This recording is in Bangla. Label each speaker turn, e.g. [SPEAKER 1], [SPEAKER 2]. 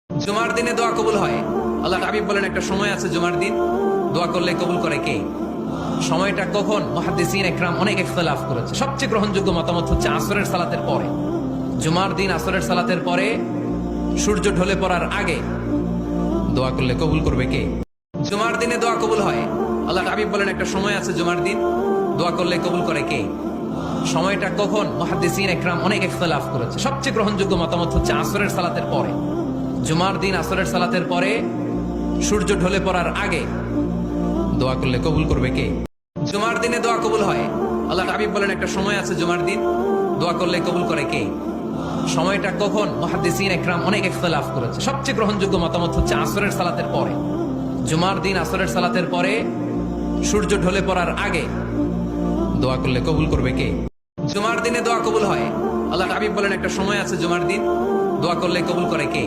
[SPEAKER 1] জুমার দিনে দোয়া কবুল হয়। আল্লাহ হাবিব বলেন একটা সময় আছে জুমার দিন দোয়া করলে কবুল করে কে? সময়টা কখন? মুহাদ্দিসিন ইকরাম অনেক ইখতিলাফ করেছে। সবচেয়ে গ্রহণযোগ্য মতামত হচ্ছে আসরের সালাতের পরে। জুমার দিন আসরের সালাতের পরে সূর্য ঢলে পড়ার আগে দোয়া করলে কবুল করবে কে? জুমার দিনে দোয়া কবুল হয়। আল্লাহ হাবিব বলেন একটা সময় আছে জুমার দিন দোয়া করলে কবুল করে কে? সময়টা কখন? মুহাদ্দিসিন ইকরাম অনেক ইখতিলাফ করেছে। সবচেয়ে গ্রহণযোগ্য মতামত হচ্ছে আসরের সালাতের পরে। জুমার দিন আসরের সালাতের পরে সূর্য ঢলে পড়ার আগে দোয়া করলে কবুল করবে কে? জুমার দিনে দোয়া কবুল হয়। আল্লাহ হাবিব বলেন একটা সময় আছে জুমার দিন দোয়া করলে কবুল করে কে? সময়টা কখন? মুহাদ্দিসিন ইকরাম অনেক ইখতিলাফ করেছে। সবচেয়ে গ্রহণযোগ্য মতামত হচ্ছে আসরের সালাতের পরে। জুমার দিন আসরের সালাতের পরে সূর্য ঢলে পড়ার আগে দোয়া করলে কবুল করবে কে? জুমার দিনে দোয়া কবুল হয়। আল্লাহ হাবিব বলেন একটা সময় আছে জুমার দিন দোয়া করলে কবুল করে কে?